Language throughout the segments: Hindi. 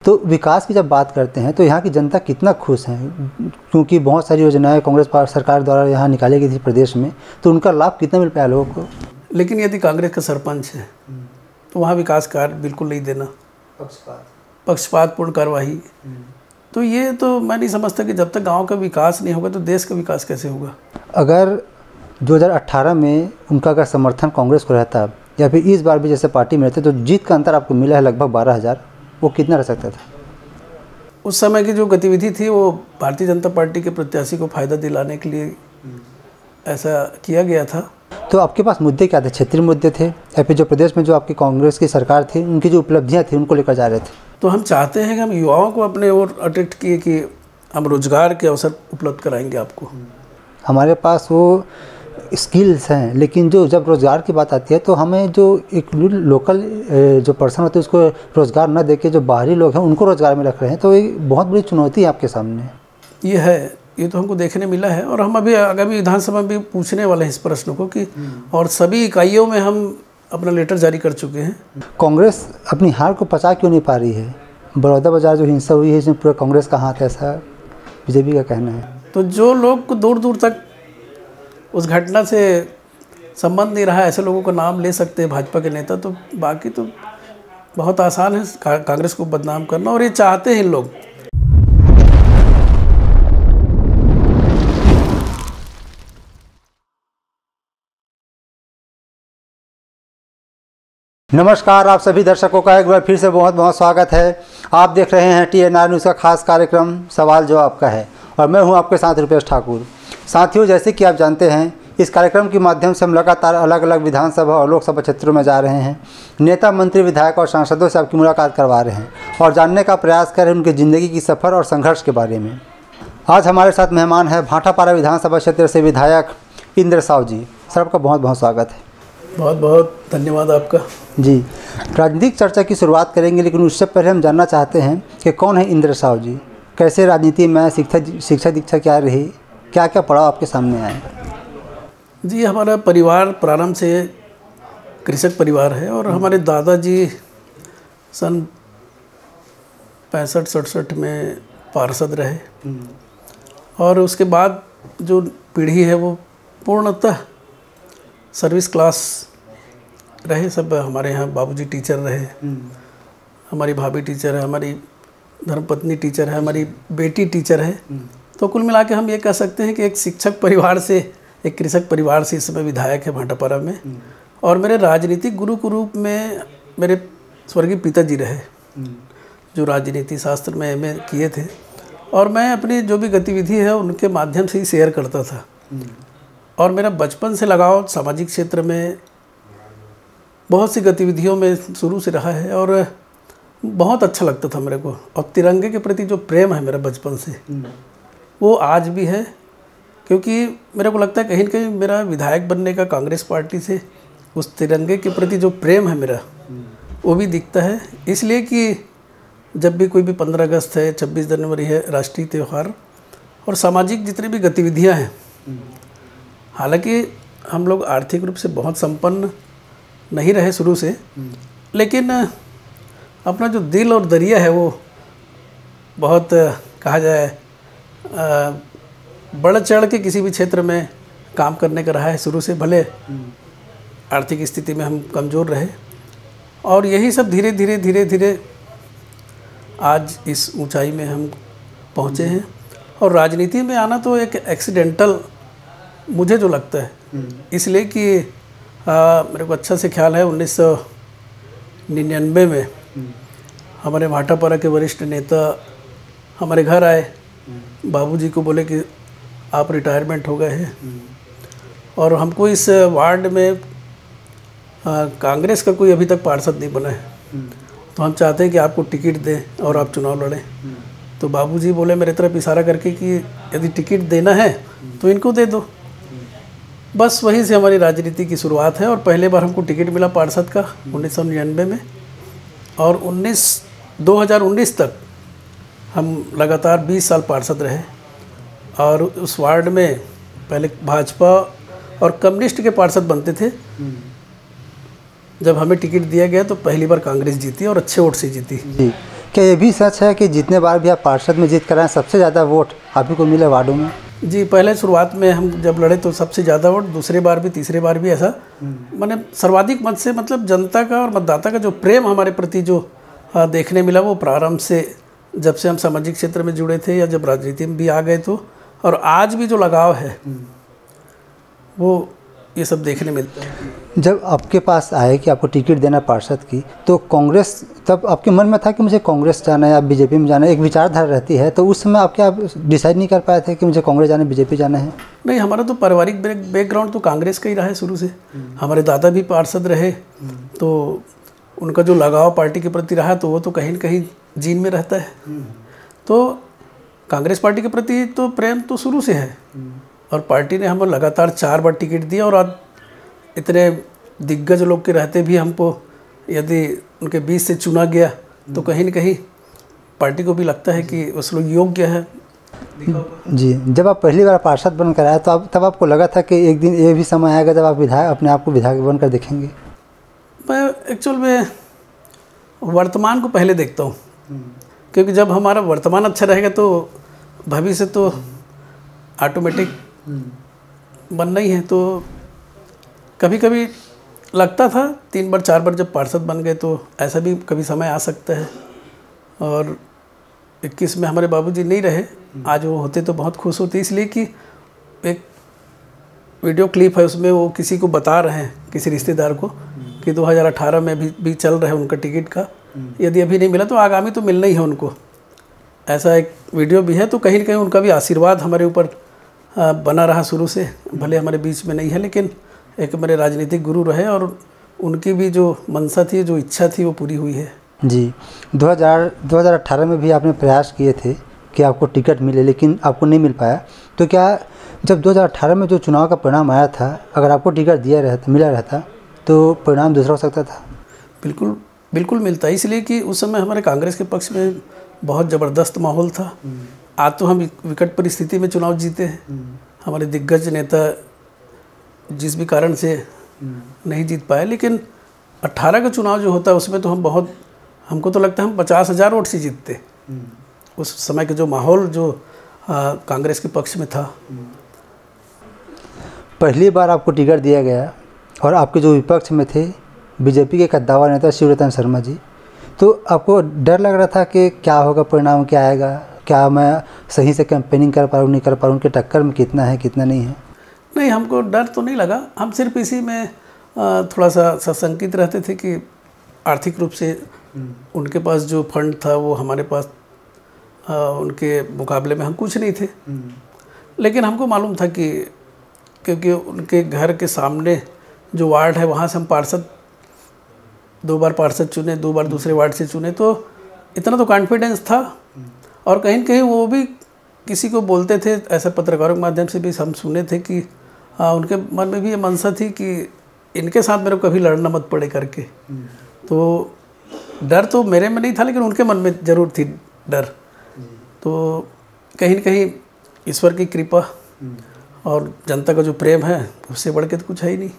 तो विकास की जब बात करते हैं तो यहाँ की जनता कितना खुश है, क्योंकि बहुत सारी योजनाएं कांग्रेस सरकार द्वारा यहाँ निकाली गई थी प्रदेश में, तो उनका लाभ कितना मिल पाया लोगों को? लेकिन यदि कांग्रेस का सरपंच है तो वहाँ विकास कार्य बिल्कुल नहीं देना, पक्षपातपूर्ण कार्यवाही। तो ये तो मैं नहीं समझता कि जब तक गांव का विकास नहीं होगा तो देश का विकास कैसे होगा। अगर 2018 में उनका अगर समर्थन कांग्रेस को रहता या फिर इस बार भी जैसे पार्टी में रहते तो जीत का अंतर आपको मिला है लगभग 12,000, वो कितना रह सकता था? उस समय की जो गतिविधि थी वो भारतीय जनता पार्टी के प्रत्याशी को फायदा दिलाने के लिए ऐसा किया गया था। तो आपके पास मुद्दे क्या थे? क्षेत्रीय मुद्दे थे या फिर जो प्रदेश में जो आपकी कांग्रेस की सरकार थी उनकी जो उपलब्धियां थी उनको लेकर जा रहे थे? तो हम चाहते हैं कि हम युवाओं को अपने ओर अट्रैक्ट किए कि हम रोजगार के अवसर उपलब्ध कराएंगे आपको। हमारे पास वो स्किल्स हैं, लेकिन जो जब रोज़गार की बात आती है तो हमें जो एक लोकल जो पर्सन होते हैं उसको रोज़गार न देके जो बाहरी लोग हैं उनको रोज़गार में रख रहे हैं, तो ये बहुत बड़ी चुनौती है आपके सामने। ये है, ये तो हमको देखने मिला है और हम अभी आगामी विधानसभा में भी पूछने वाले हैं इस प्रश्न को कि, और सभी इकाइयों में हम अपना लेटर जारी कर चुके हैं। कांग्रेस अपनी हार को पचा क्यों नहीं पा रही है? बड़ौदा बाजार जो हिंसा हुई है इसमें पूरा कांग्रेस का हाथ है, ऐसा बीजेपी का कहना है। तो जो लोग दूर दूर तक उस घटना से संबंध नहीं रहा ऐसे लोगों का नाम ले सकते हैं भाजपा के नेता, तो बाकी तो बहुत आसान है कांग्रेस को बदनाम करना, और ये चाहते हैं लोग। नमस्कार, आप सभी दर्शकों का एक बार फिर से बहुत बहुत स्वागत है। आप देख रहे हैं TNR न्यूज़ का खास कार्यक्रम सवाल जवाब का है और मैं हूं आपके साथ रुपेश ठाकुर। साथियों, जैसे कि आप जानते हैं इस कार्यक्रम के माध्यम से हम लगातार अलग अलग विधानसभा और लोकसभा क्षेत्रों में जा रहे हैं, नेता मंत्री विधायक और सांसदों से आपकी मुलाकात करवा रहे हैं और जानने का प्रयास कर रहे हैं उनकी ज़िंदगी की सफ़र और संघर्ष के बारे में। आज हमारे साथ मेहमान है भाटापारा विधानसभा क्षेत्र से विधायक इंद्र साव जी। सर, आपका बहुत बहुत स्वागत है। बहुत बहुत धन्यवाद आपका जी। राजनीतिक चर्चा की शुरुआत करेंगे, लेकिन उससे पहले हम जानना चाहते हैं कि कौन है इंद्र साव जी, कैसे राजनीति में शिक्षा दीक्षा क्या रही, क्या क्या पड़ाव आपके सामने आए? जी, हमारा परिवार प्रारंभ से कृषक परिवार है और हमारे दादाजी सन 65-67 में पार्षद रहे और उसके बाद जो पीढ़ी है वो पूर्णतः सर्विस क्लास रहे। सब हमारे यहाँ बाबूजी टीचर रहे, हमारी भाभी टीचर है, हमारी धर्मपत्नी टीचर है, हमारी बेटी टीचर है। तो कुल मिला के हम ये कह सकते हैं कि एक शिक्षक परिवार से एक कृषक परिवार से इस समय विधायक है भाटापारा में। और मेरे राजनीतिक गुरु के रूप में मेरे स्वर्गीय पिताजी रहे, जो राजनीति शास्त्र में MA किए थे, और मैं अपनी जो भी गतिविधि है उनके माध्यम से ही शेयर करता था। और मेरा बचपन से लगाव सामाजिक क्षेत्र में बहुत सी गतिविधियों में शुरू से रहा है और बहुत अच्छा लगता था मेरे को। और तिरंगे के प्रति जो प्रेम है मेरा बचपन से, वो आज भी है, क्योंकि मेरे को लगता है कहीं न कहीं मेरा विधायक बनने का कांग्रेस पार्टी से उस तिरंगे के प्रति जो प्रेम है मेरा, वो भी दिखता है। इसलिए कि जब भी कोई भी 15 अगस्त है, 26 जनवरी है, राष्ट्रीय त्यौहार और सामाजिक जितनी भी गतिविधियाँ हैं, हालांकि हम लोग आर्थिक रूप से बहुत संपन्न नहीं रहे शुरू से, लेकिन अपना जो दिल और दरिया है वो बहुत कहा जाए बढ़ चढ़ के किसी भी क्षेत्र में काम करने का रहा है शुरू से। भले आर्थिक स्थिति में हम कमज़ोर रहे और यही सब धीरे धीरे धीरे धीरे आज इस ऊंचाई में हम पहुँचे हैं। और राजनीति में आना तो एक एक्सीडेंटल मुझे जो लगता है, इसलिए कि मेरे को अच्छा से ख्याल है 1999 में हमारे भाटापारा के वरिष्ठ नेता हमारे घर आए, बाबूजी को बोले कि आप रिटायरमेंट हो गए हैं और हमको इस वार्ड में कांग्रेस का कोई अभी तक पार्षद नहीं बना है, तो हम चाहते हैं कि आपको टिकट दें और आप चुनाव लड़ें। तो बाबूजी बोले मेरे तरफ इशारा करके कि यदि टिकट देना है तो इनको दे दो। बस वहीं से हमारी राजनीति की शुरुआत है और पहले बार हमको टिकट मिला पार्षद का 1999 में और 2019 तक हम लगातार 20 साल पार्षद रहे। और उस वार्ड में पहले भाजपा और कम्युनिस्ट के पार्षद बनते थे। जब हमें टिकट दिया गया तो पहली बार कांग्रेस जीती और अच्छे वोट से जीती। जी, क्या ये भी सच है कि जितने बार भी आप पार्षद में जीत कर आए सबसे ज़्यादा वोट आप ही को मिले वार्डों में? जी, पहले शुरुआत में हम जब लड़े तो सबसे ज़्यादा वोट, दूसरे बार भी तीसरे बार भी ऐसा मैंने सर्वाधिक मत से, मतलब जनता का और मतदाता का जो प्रेम हमारे प्रति जो देखने मिला वो प्रारंभ से, जब से हम सामाजिक क्षेत्र में जुड़े थे या जब राजनीति में भी आ गए तो, और आज भी जो लगाव है वो ये सब देखने मिलता है। जब आपके पास आए कि आपको टिकट देना पार्षद की, तो कांग्रेस, तब आपके मन में था कि मुझे कांग्रेस जाना है या बीजेपी में जाना है? एक विचारधारा रहती है, तो उस समय आप डिसाइड नहीं कर पाए थे कि मुझे कांग्रेस जाना है, बीजेपी जाना है? नहीं, हमारा तो पारिवारिक बैकग्राउंड तो कांग्रेस का ही रहा है शुरू से। हमारे दादा भी पार्षद रहे, तो उनका जो लगाव पार्टी के प्रति रहा तो वो तो कहीं न कहीं जीन में रहता है। तो कांग्रेस पार्टी के प्रति तो प्रेम तो शुरू से है, और पार्टी ने हमें लगातार 4 बार टिकट दिया, और आज इतने दिग्गज लोग के रहते भी हमको यदि उनके बीच से चुना गया तो कहीं न कहीं पार्टी को भी लगता है कि उस लोग योग्य है। जी, जब आप पहली बार पार्षद बनकर आए तो तब आपको लगा था कि एक दिन ये भी समय आएगा जब आप अपने आप को विधायक बनकर देखेंगे? मैं एक्चुअल में वर्तमान को पहले देखता हूँ, क्योंकि जब हमारा वर्तमान अच्छा रहेगा तो भविष्य तो ऑटोमेटिक बनना ही है। तो कभी कभी लगता था 3 बार 4 बार जब पार्षद बन गए तो ऐसा भी कभी समय आ सकता है। और 21 में हमारे बाबूजी नहीं रहे, आज वो होते तो बहुत खुश होते, इसलिए कि एक वीडियो क्लिप है उसमें वो किसी को बता रहे हैं, किसी रिश्तेदार को, कि 2018 में भी चल रहा है उनका टिकट का, यदि अभी नहीं मिला तो आगामी तो मिलना ही है उनको, ऐसा एक वीडियो भी है। तो कहीं न कहीं उनका भी आशीर्वाद हमारे ऊपर बना रहा शुरू से, भले हमारे बीच में नहीं है, लेकिन एक मेरे राजनीतिक गुरु रहे और उनकी भी जो मंशा थी, जो इच्छा थी वो पूरी हुई है। जी, 2018 में भी आपने प्रयास किए थे कि आपको टिकट मिले, लेकिन आपको नहीं मिल पाया। तो क्या जब 2018 में जो चुनाव का परिणाम आया था, अगर आपको टिकट मिला रहता तो परिणाम दूसरा हो सकता था? बिल्कुल बिल्कुल मिलता है, इसलिए कि उस समय हमारे कांग्रेस के पक्ष में बहुत ज़बरदस्त माहौल था। आज तो हम विकट परिस्थिति में चुनाव जीते हैं, हमारे दिग्गज नेता जिस भी कारण से नहीं जीत पाए, लेकिन 18 का चुनाव जो होता है उसमें तो हमको तो लगता है हम 50,000 वोट से जीतते। उस समय का जो माहौल जो कांग्रेस के पक्ष में था। पहली बार आपको टिकट दिया गया और आपके जो विपक्ष में थे बीजेपी के कद्दावर नेता शिवरतन शर्मा जी, तो आपको डर लग रहा था कि क्या होगा, परिणाम क्या आएगा, क्या मैं सही से कैंपेनिंग कर पा रहा हूँ, नहीं कर पा रहा हूँ, उनके टक्कर में कितना है कितना नहीं है? नहीं, हमको डर तो नहीं लगा, हम सिर्फ इसी में थोड़ा सा सशंकित रहते थे कि आर्थिक रूप से उनके पास जो फंड था वो हमारे पास उनके मुकाबले में हम कुछ नहीं थे। लेकिन हमको मालूम था कि क्योंकि उनके घर के सामने जो वार्ड है वहाँ से हम 2 बार पार्षद चुने, 2 बार दूसरे वार्ड से चुने, तो इतना तो कॉन्फिडेंस था। और कहीं न कहीं वो भी किसी को बोलते थे, ऐसा पत्रकारों के माध्यम से भी हम सुने थे कि उनके मन में भी ये मनसा थी कि इनके साथ मेरे को कभी लड़ना मत पड़े करके। तो डर तो मेरे में नहीं था, लेकिन उनके मन में ज़रूर थी डर। तो कहीं न कहीं ईश्वर की कृपा और जनता का जो प्रेम है उससे बढ़ के तो कुछ है ही नहीं।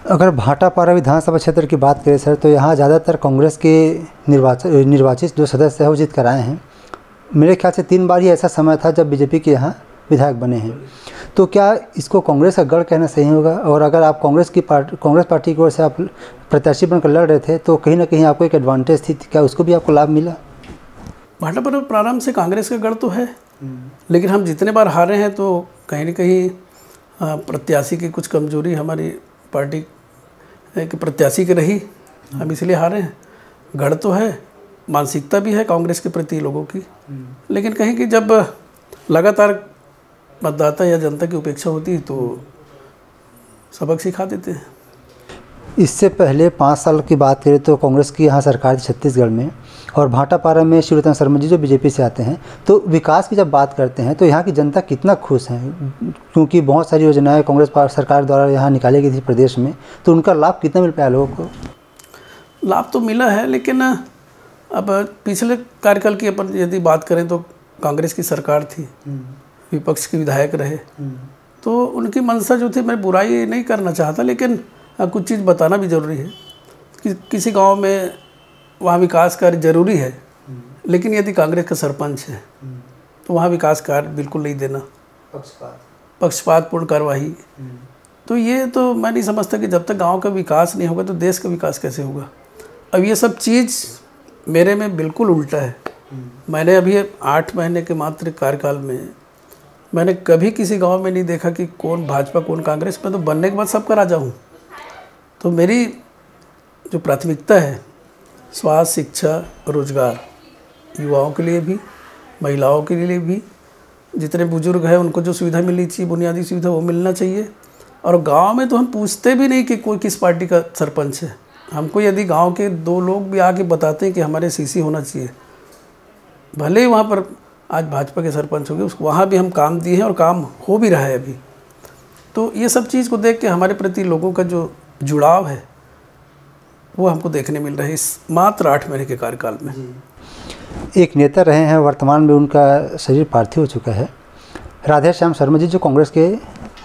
अगर भाटापारा विधानसभा क्षेत्र की बात करें सर, तो यहाँ ज़्यादातर कांग्रेस के निर्वाचित जो सदस्य हैं वो जीत कर आए हैं। मेरे ख्याल से 3 बार ही ऐसा समय था जब बीजेपी के यहाँ विधायक बने हैं। तो क्या इसको कांग्रेस का गढ़ कहना सही होगा? और अगर आप कांग्रेस पार्टी की ओर से आप प्रत्याशी बनकर लड़ रहे थे तो कहीं ना कहीं आपको एक एडवांटेज थी, क्या उसको भी आपको लाभ मिला? भाटापारा प्रारंभ से कांग्रेस का गढ़ तो है, लेकिन हम जितने बार हारे हैं तो कहीं न कहीं प्रत्याशी की कुछ कमजोरी हमारी पार्टी के प्रत्याशी की रही, हम इसलिए हारे हैं। गढ़ तो है, मानसिकता भी है कांग्रेस के प्रति लोगों की, लेकिन कहीं कि जब लगातार मतदाता या जनता की उपेक्षा होती है तो सबक सिखा देते हैं। इससे पहले 5 साल की बात करें तो कांग्रेस की यहाँ सरकार थी छत्तीसगढ़ में, और भाटापारा में शिवरतन शर्मा जी जो बीजेपी से आते हैं। तो विकास की जब बात करते हैं तो यहाँ की जनता कितना खुश है, क्योंकि बहुत सारी योजनाएं कांग्रेस सरकार द्वारा यहाँ निकाली गई थी प्रदेश में, तो उनका लाभ कितना मिल पाया लोगों को? लाभ तो मिला है, लेकिन अब पिछले कार्यकाल की अपन यदि बात करें तो कांग्रेस की सरकार थी, विपक्ष के विधायक रहे, तो उनकी मंशा जो थी, मैं बुराई नहीं करना चाहता, लेकिन कुछ चीज़ बताना भी ज़रूरी है कि किसी गांव में वहाँ विकास कार्य जरूरी है, लेकिन यदि कांग्रेस का सरपंच है तो वहाँ विकास कार्य बिल्कुल नहीं देना, पक्षपातपूर्ण कार्यवाही। तो ये तो मैं नहीं समझता कि जब तक गांव का विकास नहीं होगा तो देश का विकास कैसे होगा। अब ये सब चीज़ मेरे में बिल्कुल उल्टा है। मैंने अभी 8 महीने के मात्र कार्यकाल में मैंने कभी किसी गांव में नहीं देखा कि कौन भाजपा कौन कांग्रेस। मैं तो बनने के बाद सबका राजा हूँ। तो मेरी जो प्राथमिकता है स्वास्थ्य, शिक्षा, रोजगार, युवाओं के लिए भी, महिलाओं के लिए भी, जितने बुजुर्ग हैं उनको जो सुविधा मिलनी चाहिए, बुनियादी सुविधा, वो मिलना चाहिए। और गांव में तो हम पूछते भी नहीं कि कोई किस पार्टी का सरपंच है। हमको यदि गांव के 2 लोग भी आके बताते हैं कि हमारे सीसी होना चाहिए, भले ही वहाँ पर आज भाजपा के सरपंच हो गए, उसको वहाँ भी हम काम दिए हैं और काम हो भी रहा है अभी। तो ये सब चीज़ को देख के हमारे प्रति लोगों का जो जुड़ाव है वो हमको देखने मिल रहा है इस मात्र 8 महीने के कार्यकाल में। एक नेता रहे हैं, वर्तमान में उनका शरीर पार्थिव हो चुका है, राधे श्याम शर्मा जी, जो कांग्रेस के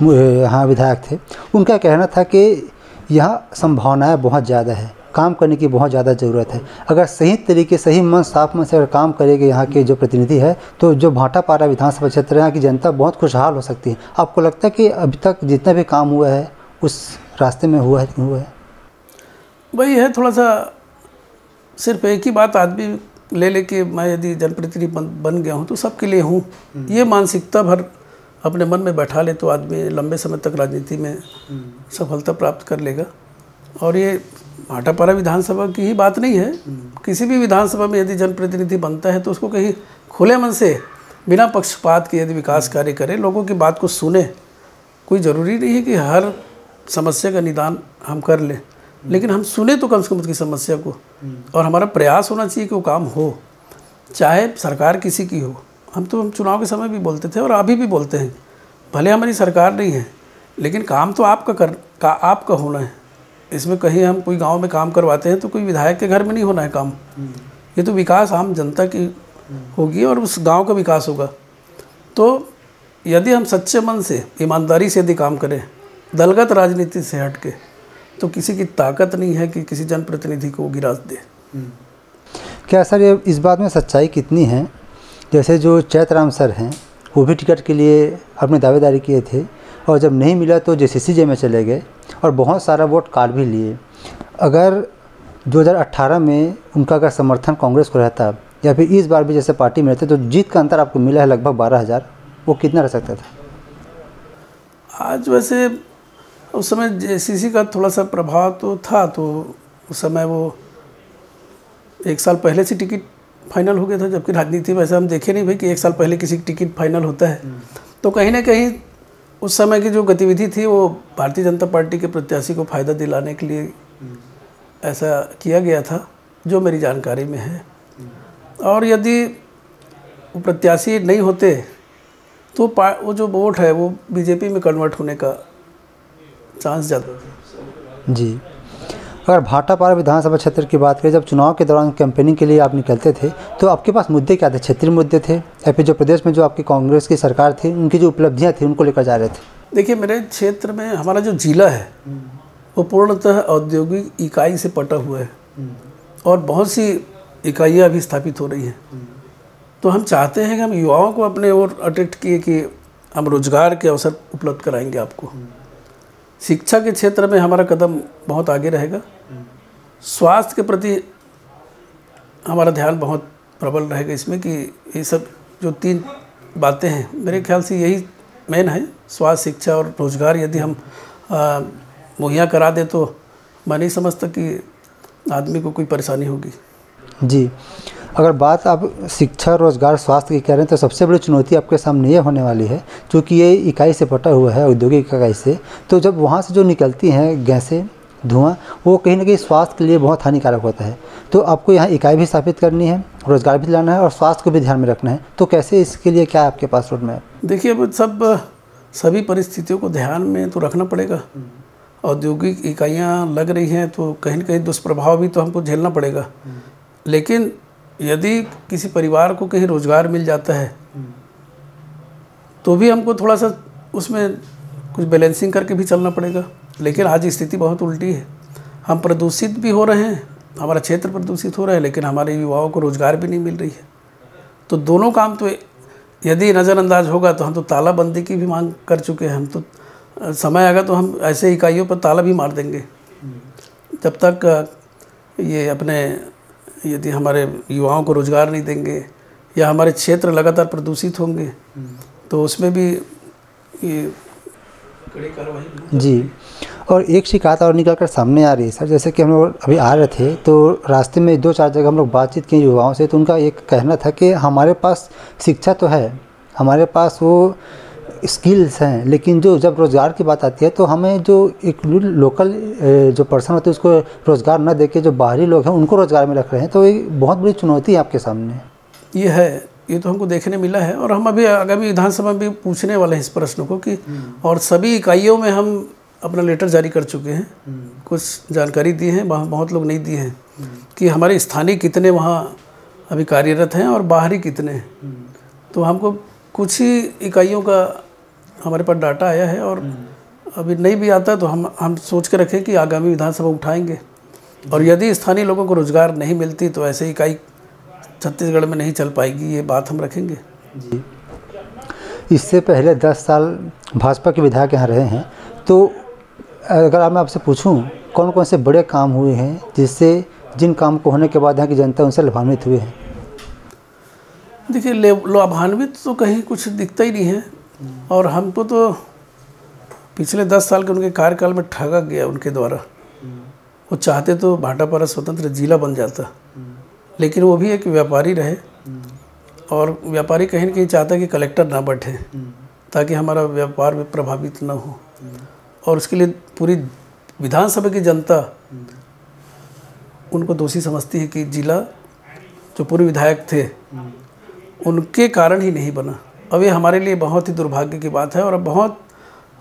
यहाँ विधायक थे। उनका कहना था कि यहाँ संभावनाएं बहुत ज़्यादा है, काम करने की बहुत ज़्यादा ज़रूरत है। अगर सही तरीके, सही मन, साफ मन से अगर काम करेंगे यहाँ के जो प्रतिनिधि है, तो जो भाटापारा विधानसभा क्षेत्र है, यहाँ की जनता बहुत खुशहाल हो सकती है। आपको लगता है कि अभी तक जितना भी काम हुआ है उस रास्ते में हुआ है, हुआ है? वही है, थोड़ा सा सिर्फ एक ही बात आदमी ले के मैं यदि जनप्रतिनिधि बन गया हूँ तो सबके लिए हूँ, ये मानसिकता भर अपने मन में बैठा ले तो आदमी लंबे समय तक राजनीति में सफलता प्राप्त कर लेगा। और ये भाटापारा विधानसभा की ही बात नहीं है, किसी भी विधानसभा में यदि जनप्रतिनिधि बनता है तो उसको कहीं खुले मन से बिना पक्षपात के यदि विकास कार्य करे, लोगों की बात को सुने। कोई ज़रूरी नहीं है कि हर समस्या का निदान हम कर लें, लेकिन हम सुने तो कम से कम उसकी समस्या को, और हमारा प्रयास होना चाहिए कि वो काम हो, चाहे सरकार किसी की हो। हम चुनाव के समय भी बोलते थे और अभी भी बोलते हैं, भले हमारी सरकार नहीं है लेकिन काम तो आपका होना है। इसमें कहीं हम कोई गांव में काम करवाते हैं तो कोई विधायक के घर में नहीं होना है काम। ये तो विकास आम जनता की होगी और उस गांव का विकास होगा। तो यदि हम सच्चे मन से, ईमानदारी से यदि काम करें, दलगत राजनीति से हट के, तो किसी की ताकत नहीं है कि किसी जनप्रतिनिधि को गिरा दे। क्या सर ये इस बात में सच्चाई कितनी है, जैसे जो चैतराम सर हैं वो भी टिकट के लिए अपनी दावेदारी किए थे और जब नहीं मिला तो JCCJ में चले गए और बहुत सारा वोट काट भी लिए। अगर 2018 में उनका अगर समर्थन कांग्रेस को रहता या फिर इस बार भी जैसे पार्टी में रहते तो जीत का अंतर आपको मिला है लगभग 12,000, वो कितना रह सकता था? आज वैसे उस समय JCC का थोड़ा सा प्रभाव तो था, तो उस समय वो 1 साल पहले से टिकट फाइनल हो गया था, जबकि राजनीति में ऐसा हम देखे नहीं भाई कि 1 साल पहले किसी की टिकट फाइनल होता है। तो कहीं ना कहीं उस समय की जो गतिविधि थी वो भारतीय जनता पार्टी के प्रत्याशी को फ़ायदा दिलाने के लिए ऐसा किया गया था, जो मेरी जानकारी में है। और यदि वो प्रत्याशी नहीं होते तो वो जो वोट है वो बीजेपी में कन्वर्ट होने का चांस ज़्यादा था। जी, अगर भाटापारा विधानसभा क्षेत्र की बात करें, जब चुनाव के दौरान कैंपेनिंग के लिए आप निकलते थे तो आपके पास मुद्दे क्या थे? क्षेत्रीय मुद्दे थे या फिर जो प्रदेश में जो आपकी कांग्रेस की सरकार थी उनकी जो उपलब्धियां थी उनको लेकर जा रहे थे? देखिए, मेरे क्षेत्र में हमारा जो जिला है वो पूर्णतः औद्योगिक इकाई से पटा हुआ है और बहुत सी इकाइयाँ अभी स्थापित हो रही हैं। तो हम चाहते हैं कि हम युवाओं को अपने ओर अट्रैक्ट किए कि हम रोजगार के अवसर उपलब्ध कराएंगे आपको। शिक्षा के क्षेत्र में हमारा कदम बहुत आगे रहेगा। स्वास्थ्य के प्रति हमारा ध्यान बहुत प्रबल रहेगा इसमें कि ये सब जो 3 बातें हैं मेरे ख्याल से यही मेन है, स्वास्थ्य, शिक्षा और रोजगार। यदि हम मुहैया करा दें तो मैं नहीं समझता कि आदमी को कोई परेशानी होगी। जी, अगर बात आप शिक्षा, रोजगार, स्वास्थ्य की कह रहे हैं तो सबसे बड़ी चुनौती आपके सामने ये होने वाली है, क्योंकि ये इकाई से पटा हुआ है, औद्योगिक इकाई से। तो जब वहाँ से जो निकलती हैं गैसें, धुआं, वो कहीं ना कहीं स्वास्थ्य के लिए बहुत हानिकारक होता है। तो आपको यहाँ इकाई भी स्थापित करनी है, रोजगार भी लाना है और स्वास्थ्य को भी ध्यान में रखना है। तो कैसे, इसके लिए क्या आपके पास रोड मैप? देखिए, अब सभी परिस्थितियों को ध्यान में तो रखना पड़ेगा। औद्योगिक इकाइयाँ लग रही हैं तो कहीं ना कहीं दुष्प्रभाव भी तो हमको झेलना पड़ेगा। लेकिन यदि किसी परिवार को कहीं रोजगार मिल जाता है तो भी हमको थोड़ा सा उसमें कुछ बैलेंसिंग करके भी चलना पड़ेगा। लेकिन आज स्थिति बहुत उल्टी है, हम प्रदूषित भी हो रहे हैं हमारा क्षेत्र प्रदूषित हो रहा है, लेकिन हमारे युवाओं को रोज़गार भी नहीं मिल रही है। तो दोनों काम तो यदि नज़रअंदाज होगा तो हम तो तालाबंदी की भी मांग कर चुके हैं। हम तो समय आएगा तो हम ऐसे इकाइयों पर ताला भी मार देंगे जब तक ये अपने यदि हमारे युवाओं को रोज़गार नहीं देंगे या हमारे क्षेत्र लगातार प्रदूषित होंगे तो उसमें भी ये कड़ी कार्रवाई। जी, और एक शिकायत और निकल कर सामने आ रही है सर, जैसे कि हम लोग अभी आ रहे थे तो रास्ते में 2-4 जगह हम लोग बातचीत किए युवाओं से, तो उनका एक कहना था कि हमारे पास शिक्षा तो है, हमारे पास वो स्किल्स हैं, लेकिन जब रोज़गार की बात आती है तो हमें जो एक लोकल जो पर्सन होते हैं उसको रोज़गार न देके जो बाहरी लोग हैं उनको रोज़गार में रख रहे हैं। तो ये बहुत बड़ी चुनौती है आपके सामने। ये है, ये तो हमको देखने मिला है और हम अभी आगामी विधानसभा में भी पूछने वाले हैं इस प्रश्न को कि, और सभी इकाइयों में हम अपना लेटर जारी कर चुके हैं, कुछ जानकारी दी है, बहुत लोग नहीं दिए हैं कि हमारे स्थानीय कितने वहाँ अभी कार्यरत हैं और बाहरी कितने हैं। तो हमको कुछ ही इकाइयों का हमारे पास डाटा आया है और अभी नहीं भी आता तो हम सोच के रखें कि आगामी विधानसभा उठाएंगे। और यदि स्थानीय लोगों को रोज़गार नहीं मिलती तो ऐसे इकाई छत्तीसगढ़ में नहीं चल पाएगी, ये बात हम रखेंगे। जी, इससे पहले 10 साल भाजपा के विधायक यहाँ रहे हैं, तो अगर मैं आपसे पूछूं कौन कौन से बड़े काम हुए हैं जिन काम को होने के बाद यहाँ की जनता उनसे लाभान्वित हुए हैं? देखिए, लाभान्वित तो कहीं कुछ दिखता ही नहीं है और हमको तो पिछले 10 साल के उनके कार्यकाल में ठगा गया उनके द्वारा। वो चाहते तो भाटापारा स्वतंत्र जिला बन जाता, लेकिन वो भी एक व्यापारी रहे और व्यापारी कहीं न कहीं चाहता कि कलेक्टर ना बैठे ताकि हमारा व्यापार भी प्रभावित ना हो। और उसके लिए पूरी विधानसभा की जनता उनको दोषी समझती है कि जिला जो पूर्व विधायक थे उनके कारण ही नहीं बना। अब ये हमारे लिए बहुत ही दुर्भाग्य की बात है और अब बहुत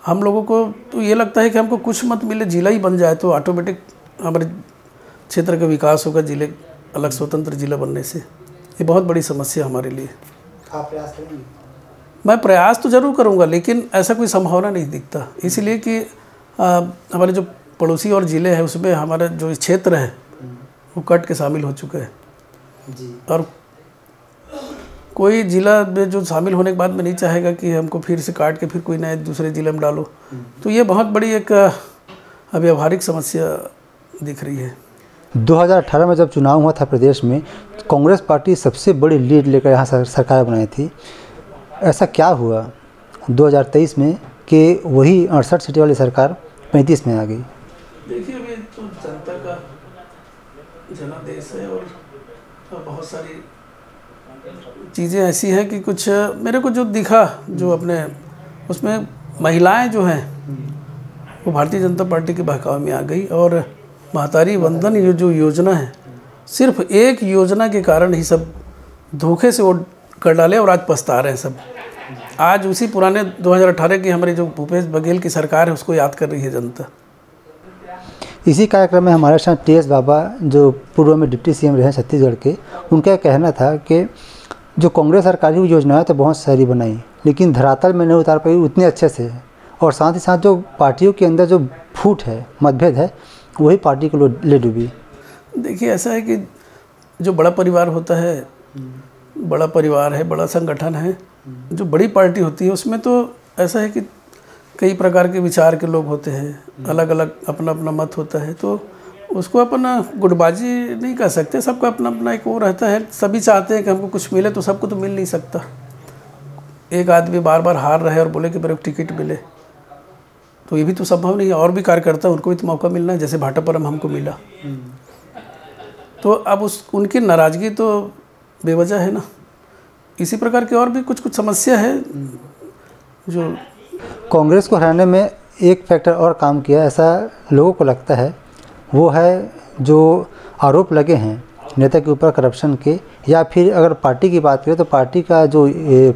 हम लोगों को तो ये लगता है कि हमको कुछ मत मिले, जिला ही बन जाए तो ऑटोमेटिक हमारे क्षेत्र का विकास होगा जिले अलग स्वतंत्र जिला बनने से। ये बहुत बड़ी समस्या हमारे लिए। आप प्रयास करेंगे? मैं प्रयास तो ज़रूर करूँगा, लेकिन ऐसा कोई संभावना नहीं दिखता, इसलिए कि हमारे जो पड़ोसी और ज़िले हैं उसमें हमारा जो क्षेत्र है वो कट के शामिल हो चुका है जी। और कोई ज़िला में जो शामिल होने के बाद में नहीं चाहेगा कि हमको फिर से काट के फिर कोई नए दूसरे ज़िले में डालो। तो ये बहुत बड़ी एक व्यावहारिक समस्या दिख रही है। 2018 में जब चुनाव हुआ था प्रदेश में, कांग्रेस पार्टी सबसे बड़ी लीड लेकर यहाँ सरकार बनाई थी। ऐसा क्या हुआ 2023 में कि वही 68 सीटें वाली सरकार 35 में आ गई? देखिए, अभी तो जनता का जनादेश है और बहुत सारी चीज़ें ऐसी हैं कि कुछ मेरे को जो दिखा, जो अपने उसमें महिलाएं जो हैं वो भारतीय जनता पार्टी के बहकावे में आ गई और महतारी वंदन ये जो योजना है, सिर्फ एक योजना के कारण ही सब धोखे से वोट कर डाले और आज पछता रहे हैं सब। आज उसी पुराने 2018 की हमारी जो भूपेश बघेल की सरकार है उसको याद कर रही है जनता। इसी कार्यक्रम में हमारे साथ टीएस बाबा जो पूर्व में डिप्टी सीएम रहे छत्तीसगढ़ के, उनका कहना था कि जो कांग्रेस सरकार की योजनाएं तो बहुत सारी बनाई लेकिन धरातल में नहीं उतार पाई उतने अच्छे से, और साथ ही साथ जो पार्टियों के अंदर जो फूट है, मतभेद है, वही पार्टी को ले डूबी। देखिए, ऐसा है कि जो बड़ा परिवार होता है, बड़ा परिवार है, बड़ा संगठन है, जो बड़ी पार्टी होती है उसमें तो ऐसा है कि कई प्रकार के विचार के लोग होते हैं, अलग अलग अपना अपना मत होता है, तो उसको अपना गुटबाजी नहीं कह सकते। सबका अपना अपना एक वो रहता है, सभी चाहते हैं कि हमको कुछ मिले, तो सबको तो मिल नहीं सकता। एक आदमी बार बार हार रहे और बोले कि मेरे को टिकट मिले, तो ये भी तो संभव नहीं है। और भी कार्यकर्ता उनको भी तो मौका मिलना है, जैसे भाटापारा में हमको मिला। तो अब उनकी नाराज़गी तो बेवजह है ना। इसी प्रकार की और भी कुछ कुछ समस्या है जो कांग्रेस को हराने में एक फैक्टर और काम किया ऐसा लोगों को लगता है, वो है जो आरोप लगे हैं नेता के ऊपर करप्शन के, या फिर अगर पार्टी की बात करें तो पार्टी का जो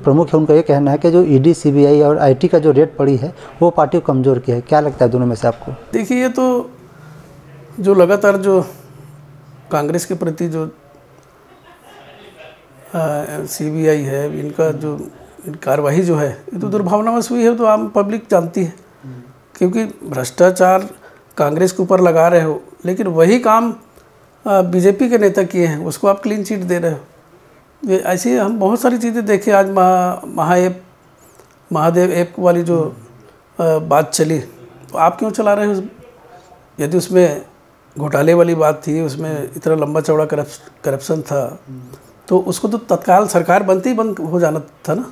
प्रमुख है उनका ये कहना है कि जो ईडी, सीबीआई और आईटी का जो रेट पड़ी है वो पार्टी को कमज़ोर किया है। क्या लगता है दोनों में से आपको? देखिए, ये तो जो लगातार जो कांग्रेस के प्रति जो सीबीआई है, इनका जो कार्रवाई जो है ये तो दुर्भावनावश हुई है, तो आम पब्लिक जानती है। क्योंकि भ्रष्टाचार कांग्रेस के ऊपर लगा रहे हो, लेकिन वही काम बीजेपी के नेता किए हैं उसको आप क्लीन चिट दे रहे हो। ये ऐसे हम बहुत सारी चीज़ें देखें। आज महादेव ऐप वाली जो बात चली, तो आप क्यों चला रहे हो? यदि उसमें घोटाले वाली बात थी, उसमें इतना लंबा चौड़ा करप्शन था, तो उसको तो तत्काल सरकार बनते ही बंद हो जाना था ना।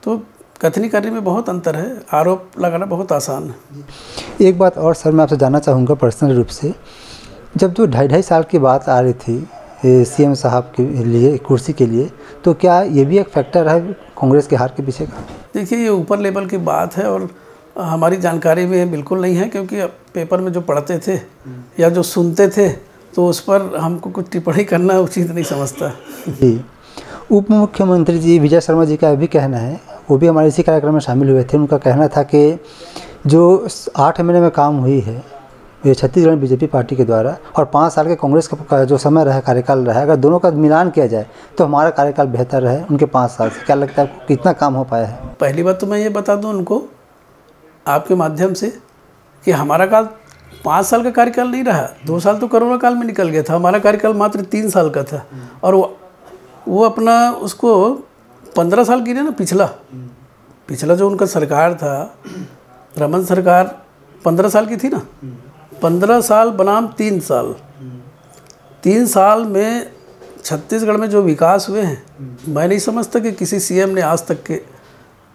तो कथनी करने में बहुत अंतर है, आरोप लगाना बहुत आसान है। एक बात और सर मैं आपसे जानना चाहूँगा पर्सनल रूप से, जब जो 2.5 साल की बात आ रही थी सीएम साहब के लिए कुर्सी के लिए, तो क्या ये भी एक फैक्टर है कांग्रेस के हार के पीछे का? देखिए, ये ऊपर लेवल की बात है और हमारी जानकारी में बिल्कुल नहीं है, क्योंकि पेपर में जो पढ़ते थे या जो सुनते थे, तो उस पर हमको कुछ टिप्पणी करना उचित नहीं समझता। जी, उप मुख्यमंत्री जी विजय शर्मा जी का भी कहना है, वो भी हमारे इसी कार्यक्रम में शामिल हुए थे। उनका कहना था कि जो 8 महीने में काम हुई है ये छत्तीसगढ़ में बीजेपी पार्टी के द्वारा, और 5 साल के कांग्रेस का जो समय रहा, कार्यकाल रहा, अगर दोनों का मिलान किया जाए तो हमारा कार्यकाल बेहतर रहे उनके 5 साल से। क्या लगता है आपको कितना काम हो पाया है? पहली बात तो मैं ये बता दूं उनको आपके माध्यम से कि हमारा काल 5 साल का कार्यकाल नहीं रहा। 2 साल तो कोरोना काल में निकल गया था, हमारा कार्यकाल मात्र 3 साल का था। और वो अपना उसको 15 साल की ना, पिछला जो उनका सरकार था, रमन सरकार 15 साल की थी ना। 15 साल बनाम 3 साल, 3 साल में छत्तीसगढ़ में जो विकास हुए हैं, मैं नहीं समझता कि किसी सीएम ने आज तक के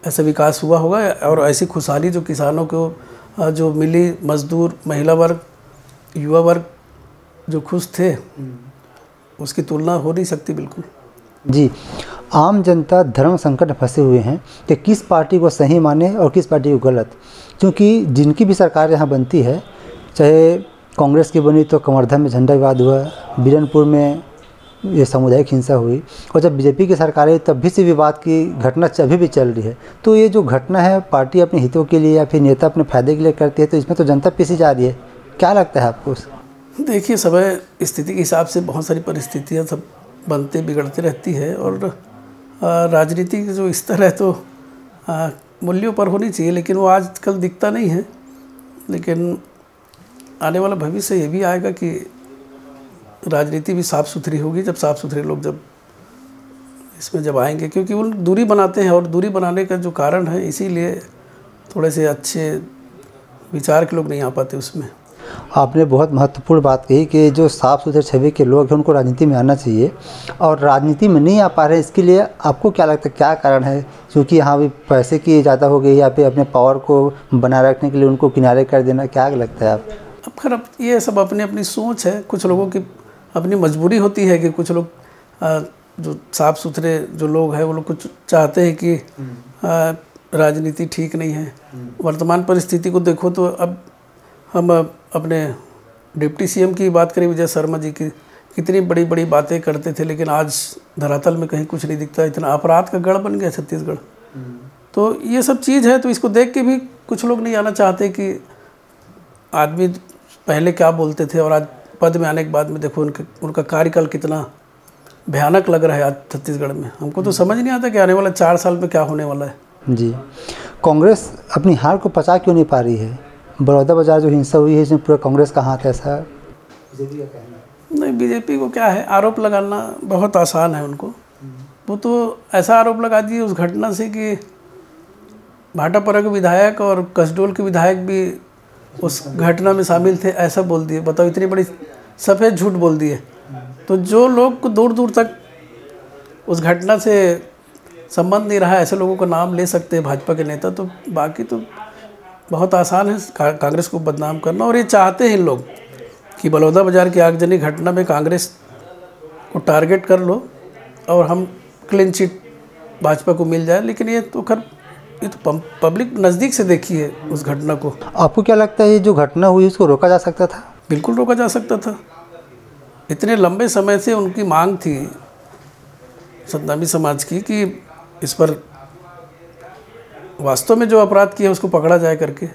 ऐसा विकास हुआ होगा। और ऐसी खुशहाली जो किसानों को जो मिली, मजदूर, महिला वर्ग, युवा वर्ग जो खुश थे, उसकी तुलना हो नहीं सकती बिल्कुल। जी, आम जनता धर्म संकट में फंसे हुए हैं कि किस पार्टी को सही माने और किस पार्टी को गलत, क्योंकि जिनकी भी सरकार यहाँ बनती है, चाहे कांग्रेस की बनी तो कवर्धा में झंडा विवाद हुआ, बीरनपुर में ये सामुदायिक हिंसा हुई, और जब बीजेपी की सरकार है तब भी से विवाद की घटना अभी भी चल रही है। तो ये जो घटना है पार्टी अपने हितों के लिए या फिर नेता अपने फायदे के लिए करती है, तो इसमें तो जनता पीसी जा रही है। क्या लगता है आपको? देखिए, समय स्थिति के हिसाब से बहुत सारी परिस्थितियाँ सब बनते बिगड़ते रहती है, और राजनीति का जो स्तर है तो मूल्यों पर होनी चाहिए, लेकिन वो आजकल दिखता नहीं है। लेकिन आने वाला भविष्य ये भी आएगा कि राजनीति भी साफ़ सुथरी होगी, जब साफ़ सुथरे लोग जब इसमें जब आएंगे, क्योंकि वो दूरी बनाते हैं, और दूरी बनाने का जो कारण है, इसीलिए थोड़े से अच्छे विचार के लोग नहीं आ पाते उसमें। आपने बहुत महत्वपूर्ण बात कही कि जो साफ़ सुथरे छवि के लोग हैं उनको राजनीति में आना चाहिए, और राजनीति में नहीं आ पा रहे हैं। इसके लिए आपको क्या लगता है क्या कारण है? क्योंकि यहाँ भी पैसे की ज़्यादा हो गई, या फिर अपने पावर को बनाए रखने के लिए उनको किनारे कर देना, क्या लगता है आप? अब खैर ये सब अपनी अपनी सोच है। कुछ लोगों की अपनी मजबूरी होती है कि कुछ लोग जो साफ़ सुथरे जो लोग हैं वो लोग कुछ चाहते हैं कि राजनीति ठीक नहीं है। वर्तमान परिस्थिति को देखो तो अब हम अपने डिप्टी सीएम की बात करें, विजय शर्मा जी की, कितनी बड़ी बड़ी बातें करते थे, लेकिन आज धरातल में कहीं कुछ नहीं दिखता। इतना अपराध का गढ़ बन गया छत्तीसगढ़। तो ये सब चीज़ है, तो इसको देख के भी कुछ लोग नहीं आना चाहते कि आदमी पहले क्या बोलते थे और आज पद में आने के बाद में देखो उनका कार्यकाल कितना भयानक लग रहा है आज छत्तीसगढ़ में। हमको तो समझ नहीं आता कि आने वाला 4 साल में क्या होने वाला है। जी, कांग्रेस अपनी हार को पचा क्यों नहीं पा रही है? बड़ौदा बाजार जो हिंसा हुई है इसमें पूरा कांग्रेस का हाथ है, ऐसा बीजेपी का कहना है? नहीं, बीजेपी को क्या है, आरोप लगाना बहुत आसान है उनको। वो तो ऐसा आरोप लगा दिए उस घटना से कि भाटापारा के विधायक और कसडोल के विधायक भी उस घटना में शामिल थे, ऐसा बोल दिए। बताओ, इतनी बड़ी सफ़ेद झूठ बोल दिए। तो जो लोग को दूर दूर तक उस घटना से संबंध नहीं रहा, ऐसे लोगों का नाम ले सकते हैं भाजपा के नेता। तो बाकी तो बहुत आसान है कांग्रेस को बदनाम करना। और ये चाहते हैं लोग कि बलौदा बाजार की आगजनी घटना में कांग्रेस को टारगेट कर लो और हम क्लीन चिट भाजपा को मिल जाए। लेकिन ये तो पब्लिक नज़दीक से देखी है उस घटना को। आपको क्या लगता है ये जो घटना हुई उसको रोका जा सकता था? बिल्कुल रोका जा सकता था। इतने लंबे समय से उनकी मांग थी सतनामी समाज की कि इस पर वास्तव में जो अपराध किया उसको पकड़ा जाए करके।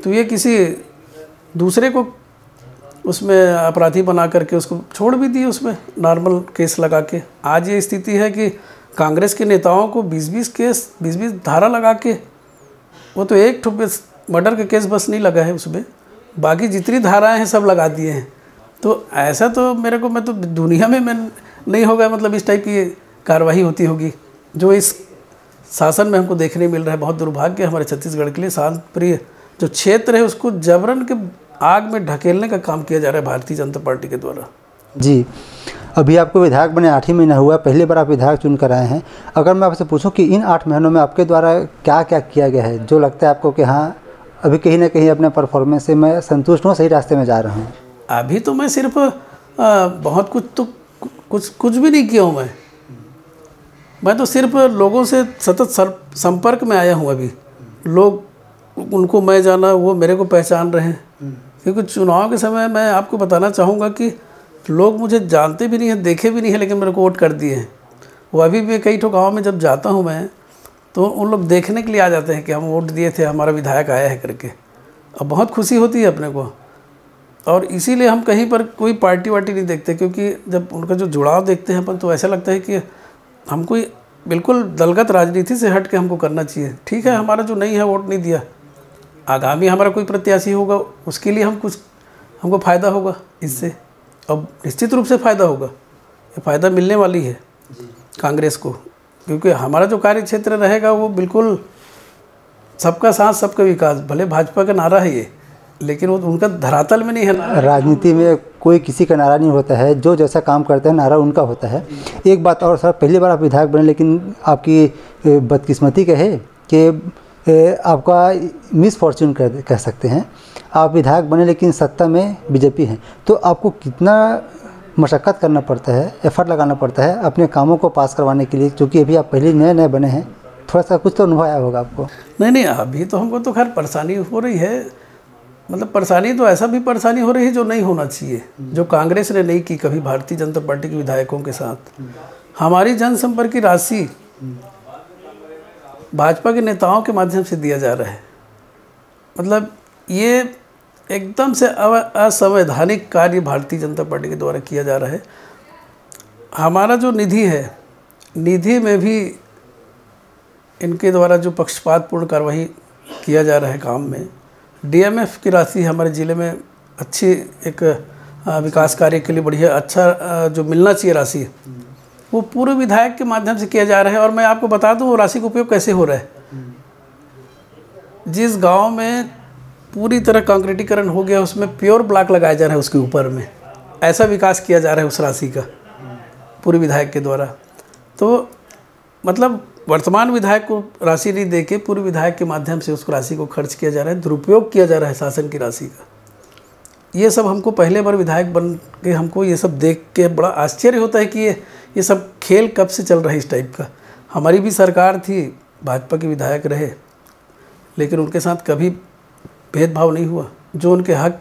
तो ये किसी दूसरे को उसमें अपराधी बना करके उसको छोड़ भी दिए, उसमें नॉर्मल केस लगा के। आज ये स्थिति है कि कांग्रेस के नेताओं को 20-20 केस, 20-20 धारा लगा के, वो तो एक मर्डर का केस बस नहीं लगा है उसमें, बाकी जितनी धाराएं हैं सब लगा दिए हैं। तो ऐसा तो मेरे को, मैं तो दुनिया में मैं नहीं होगा, मतलब इस टाइप की कार्रवाई होती होगी जो इस शासन में हमको देखने मिल रहा है। बहुत दुर्भाग्य है हमारे छत्तीसगढ़ के लिए। शांत प्रिय जो क्षेत्र है उसको जबरन के आग में ढकेलने का काम किया जा रहा है भारतीय जनता पार्टी के द्वारा। जी, अभी आपको विधायक बने 8 ही महीना हुआ, पहली बार आप विधायक चुन कर आए हैं। अगर मैं आपसे पूछूं कि इन 8 महीनों में आपके द्वारा क्या क्या किया गया है जो लगता है आपको कि हाँ अभी कहीं ना कहीं अपने परफॉर्मेंस से मैं संतुष्ट हूँ, सही रास्ते में जा रहा हूँ? अभी तो मैं सिर्फ बहुत कुछ भी नहीं किया हूँ। मैं तो सिर्फ लोगों से सतत संपर्क में आया हूँ। अभी लोग, उनको मैं जाना, वो मेरे को पहचान रहे हैं। क्योंकि चुनाव के समय मैं आपको बताना चाहूँगा कि लोग मुझे जानते भी नहीं हैं, देखे भी नहीं हैं, लेकिन मेरे को वोट कर दिए हैं। वो अभी भी कई ठो गाँव में जब जाता हूँ मैं, तो उन लोग देखने के लिए आ जाते हैं कि हम वोट दिए थे, हमारा विधायक आया है करके। अब बहुत खुशी होती है अपने को। और इसीलिए हम कहीं पर कोई पार्टी वार्टी नहीं देखते, क्योंकि जब उनका जो जुड़ाव देखते हैं अपन, तो ऐसा लगता है कि हमको बिल्कुल दलगत राजनीति से हट के हमको करना चाहिए। ठीक है, हमारा जो नहीं है वोट नहीं दिया, आगामी हमारा कोई प्रत्याशी होगा, उसके लिए हमको फ़ायदा होगा इससे। अब निश्चित रूप से फ़ायदा होगा, ये फ़ायदा मिलने वाली है कांग्रेस को, क्योंकि हमारा जो कार्य क्षेत्र रहेगा वो बिल्कुल सबका साथ सबका विकास। भले भाजपा का नारा है ये, लेकिन वो उनका धरातल में नहीं है। राजनीति में कोई किसी का नारा नहीं होता है, जो जैसा काम करते हैं नारा उनका होता है। एक बात और सर, पहली बार आप विधायक बने, लेकिन आपकी बदकिस्मती कहे कि आपका मिस फॉर्च्यून कह सकते हैं। आप विधायक बने लेकिन सत्ता में बीजेपी है, तो आपको कितना मशक्क़त करना पड़ता है, एफर्ट लगाना पड़ता है अपने कामों को पास करवाने के लिए, क्योंकि अभी आप पहले नए बने हैं, थोड़ा सा कुछ तो अनुभव आया होगा आपको। नहीं, अभी तो हमको तो खैर परेशानी हो रही है। मतलब परेशानी तो ऐसा भी परेशानी हो रही है जो नहीं होना चाहिए, जो कांग्रेस ने नहीं की कभी भारतीय जनता पार्टी के विधायकों के साथ। हमारी जनसंपर्क की राशि भाजपा के नेताओं के माध्यम से दिया जा रहा है। मतलब ये एकदम से असंवैधानिक कार्य भारतीय जनता पार्टी के द्वारा किया जा रहा है। हमारा जो निधि है, निधि में भी इनके द्वारा जो पक्षपातपूर्ण कार्रवाई किया जा रहा है काम में। डीएमएफ की राशि हमारे ज़िले में अच्छी एक विकास कार्य के लिए बढ़िया अच्छा जो मिलना चाहिए राशि, वो पूर्व विधायक के माध्यम से किया जा रहा है। और मैं आपको बता दूं वो राशि का उपयोग कैसे हो रहा है। जिस गांव में पूरी तरह कंक्रीटीकरण हो गया, उसमें प्योर ब्लॉक लगाया जा रहा है उसके ऊपर में, ऐसा विकास किया जा रहा है उस राशि का पूर्व विधायक के द्वारा। तो मतलब वर्तमान विधायक को राशि नहीं देके पूर्व विधायक के माध्यम से उस राशि को खर्च किया जा रहा है, दुरुपयोग किया जा रहा है शासन की राशि का। ये सब हमको पहले बार विधायक बन के हमको ये सब देख के बड़ा आश्चर्य होता है कि ये सब खेल कब से चल रहा है इस टाइप का। हमारी भी सरकार थी, भाजपा के विधायक रहे, लेकिन उनके साथ कभी भेदभाव नहीं हुआ। जो उनके हक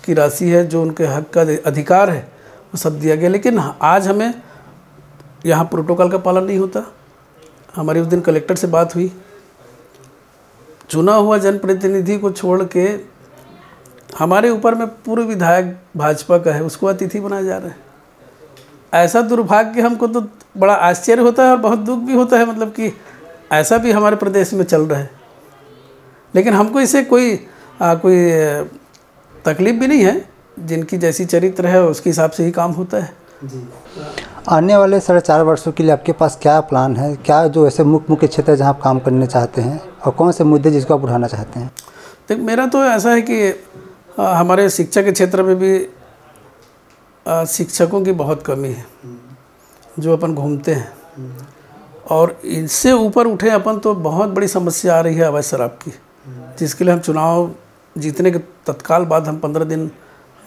की राशि है, जो उनके हक का अधिकार है, वो सब दिया गया। लेकिन आज हमें यहाँ प्रोटोकॉल का पालन नहीं होता। हमारी उस दिन कलेक्टर से बात हुई, चुना हुआ जनप्रतिनिधि को छोड़ के हमारे ऊपर में पूर्व विधायक भाजपा का है उसको अतिथि बनाया जा रहा है। ऐसा दुर्भाग्य हमको तो बड़ा आश्चर्य होता है और बहुत दुख भी होता है, मतलब कि ऐसा भी हमारे प्रदेश में चल रहा है। लेकिन हमको इससे कोई तकलीफ भी नहीं है। जिनकी जैसी चरित्र है उसके हिसाब से ही काम होता है जी। आने वाले 4.5 वर्षों के लिए आपके पास क्या प्लान है? क्या जो ऐसे मुख्य क्षेत्र है जहाँ आप काम करने चाहते हैं, और कौन से मुद्दे जिसको आप उठाना चाहते हैं? देख, मेरा तो ऐसा है कि हमारे शिक्षा के क्षेत्र में भी शिक्षकों की बहुत कमी है जो अपन घूमते हैं, और इनसे ऊपर उठे अपन तो बहुत बड़ी समस्या आ रही है अवैध शराब की, जिसके लिए हम चुनाव जीतने के तत्काल बाद हम 15 दिन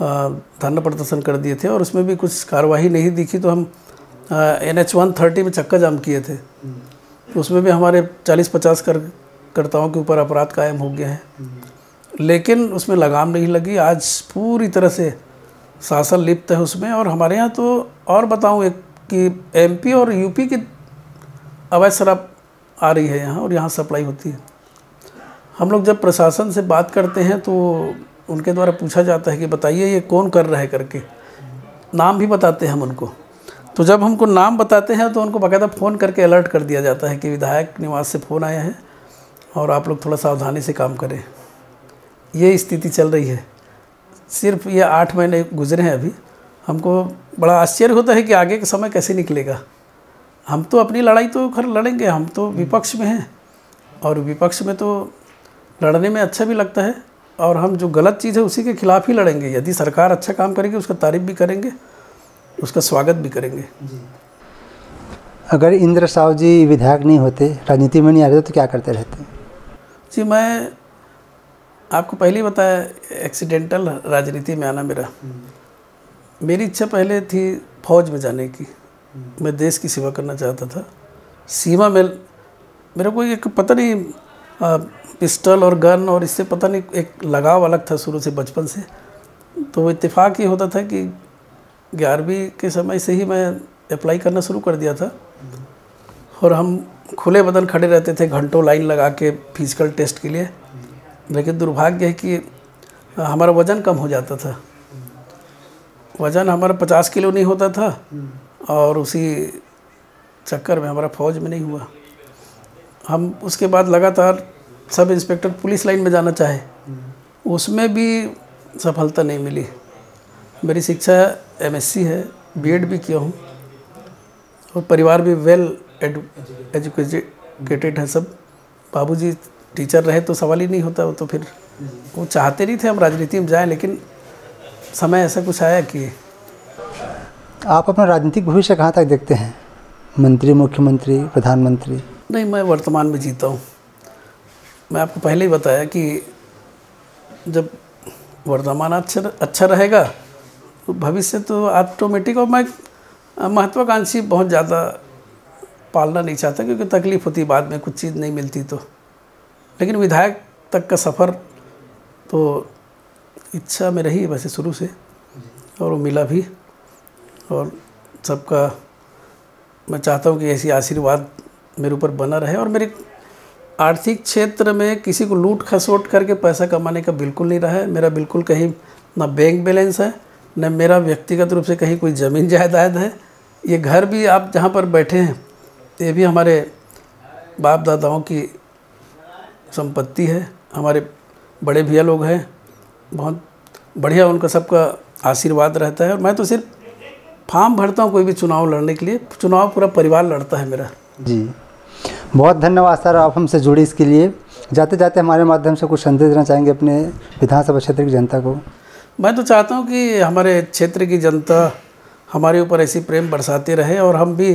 धरना प्रदर्शन कर दिए थे, और उसमें भी कुछ कार्रवाई नहीं दिखी तो हम NH 130 में चक्का जाम किए थे। तो उसमें भी हमारे 40-50 कार्यकर्ताओं के ऊपर अपराध कायम हो गए हैं, लेकिन उसमें लगाम नहीं लगी। आज पूरी तरह से शासन लिप्त है उसमें। और हमारे यहाँ तो और बताऊँ एक कि MP और UP की अवैध शराब आ रही है यहाँ, और यहाँ सप्लाई होती है। हम लोग जब प्रशासन से बात करते हैं तो उनके द्वारा पूछा जाता है कि बताइए ये कौन कर रहा है करके, नाम भी बताते हैं हम उनको। तो जब हमको नाम बताते हैं तो उनको बाकायदा फ़ोन करके अलर्ट कर दिया जाता है कि विधायक निवास से फ़ोन आया है और आप लोग थोड़ा सावधानी से काम करें। ये स्थिति चल रही है। सिर्फ ये 8 महीने गुजरे हैं अभी, हमको बड़ा आश्चर्य होता है कि आगे का समय कैसे निकलेगा। हम तो अपनी लड़ाई तो खैर लड़ेंगे, हम तो विपक्ष में हैं और विपक्ष में तो लड़ने में अच्छा भी लगता है, और हम जो गलत चीज़ है उसी के खिलाफ ही लड़ेंगे। यदि सरकार अच्छा काम करेगी उसका तारीफ भी करेंगे, उसका स्वागत भी करेंगे। अगर इंद्र साहू जी विधायक नहीं होते, राजनीति में नहीं आ रहे तो क्या करते रहते? जी, मैं आपको पहले ही बताया, एक्सीडेंटल राजनीति में आना मेरी इच्छा पहले थी फौज में जाने की। मैं देश की सेवा करना चाहता था। सीमा में मेरा कोई एक पता नहीं पिस्टल और गन और इससे पता नहीं एक लगाव अलग था शुरू से, बचपन से। तो इत्तेफाक ये होता था कि 11वीं के समय से ही मैं अप्लाई करना शुरू कर दिया था, और हम खुले बदन खड़े रहते थे घंटों लाइन लगा के फिजिकल टेस्ट के लिए। लेकिन दुर्भाग्य है कि हमारा वज़न कम हो जाता था। वज़न हमारा 50 किलो नहीं होता था, और उसी चक्कर में हमारा फौज में नहीं हुआ। हम उसके बाद लगातार सब इंस्पेक्टर पुलिस लाइन में जाना चाहे, उसमें भी सफलता नहीं मिली। मेरी शिक्षा MSc है, B.Ed भी किया हूँ, और परिवार भी वेल एजुकेटेड है सब। बाबूजी टीचर रहे तो सवाल ही नहीं होता। वो तो फिर वो चाहते नहीं थे हम राजनीति में जाएं, लेकिन समय ऐसा कुछ आया कि। आप अपना राजनीतिक भविष्य कहाँ तक देखते हैं? मंत्री, मुख्यमंत्री, प्रधानमंत्री? नहीं, मैं वर्तमान में जीता हूँ। मैं आपको पहले ही बताया कि जब वर्तमान अच्छा रहेगा तो भविष्य तो ऑटोमेटिक। और मैं महत्वाकांक्षी बहुत ज़्यादा पालना नहीं चाहता, क्योंकि तकलीफ़ होती बाद में कुछ चीज़ नहीं मिलती तो। लेकिन विधायक तक का सफ़र तो इच्छा में रही वैसे शुरू से, और वो मिला भी। और सबका मैं चाहता हूँ कि ऐसी आशीर्वाद मेरे ऊपर बना रहे। और मेरे आर्थिक क्षेत्र में किसी को लूट खसोट करके पैसा कमाने का बिल्कुल नहीं रहा है। मेरा बिल्कुल कहीं ना बैंक बैलेंस है, न मेरा व्यक्तिगत रूप से कहीं कोई ज़मीन जायदाद है। ये घर भी आप जहाँ पर बैठे हैं, ये भी हमारे बाप दादाओं की संपत्ति है। हमारे बड़े भैया लोग हैं, बहुत बढ़िया, उनका सबका आशीर्वाद रहता है। और मैं तो सिर्फ फॉर्म भरता हूँ कोई भी चुनाव लड़ने के लिए। चुनाव पूरा परिवार लड़ता है मेरा। जी, बहुत धन्यवाद सर, आप हमसे जुड़े इसके लिए। जाते जाते हमारे माध्यम से कुछ संदेश देना चाहेंगे अपने विधानसभा क्षेत्र की जनता को? मैं तो चाहता हूँ कि हमारे क्षेत्र की जनता हमारे ऊपर ऐसी प्रेम बरसाती रहे, और हम भी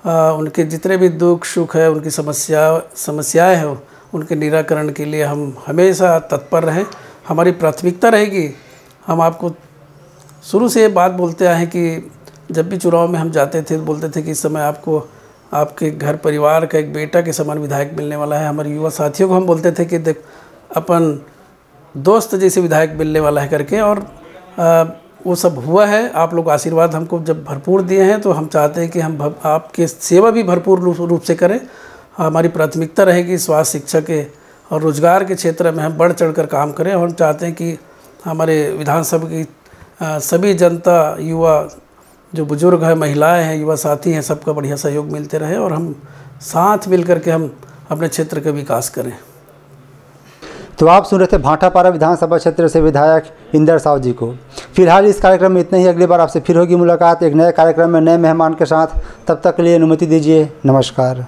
उनके जितने भी दुख सुख है, उनकी समस्याएं हैं, उनके निराकरण के लिए हम हमेशा तत्पर रहें। हमारी प्राथमिकता रहेगी। हम आपको शुरू से ये बात बोलते आए हैं कि जब भी चुनाव में हम जाते थे बोलते थे कि इस समय आपको आपके घर परिवार का एक बेटा के समान विधायक मिलने वाला है। हमारे युवा साथियों को हम बोलते थे कि देख, अपन दोस्त जैसे विधायक मिलने वाला है करके, और वो सब हुआ है। आप लोग आशीर्वाद हमको जब भरपूर दिए हैं, तो हम चाहते हैं कि हम आपके सेवा भी भरपूर रूप से करें। हमारी प्राथमिकता रहेगी स्वास्थ्य, शिक्षा के और रोजगार के क्षेत्र में हम बढ़ चढ़कर काम करें। और हम चाहते हैं कि हमारे विधानसभा की सभी जनता, युवा, जो बुजुर्ग हैं, महिलाएं हैं, युवा साथी हैं, सबका बढ़िया सहयोग मिलते रहे, और हम साथ मिल कर के हम अपने क्षेत्र का विकास करें। तो आप सुन रहे थे भाटापारा विधानसभा क्षेत्र से विधायक इंदर साहू जी को। फिलहाल इस कार्यक्रम में इतना ही। अगली बार आपसे फिर होगी मुलाकात एक नए कार्यक्रम में नए मेहमान के साथ। तब तक के लिए अनुमति दीजिए। नमस्कार।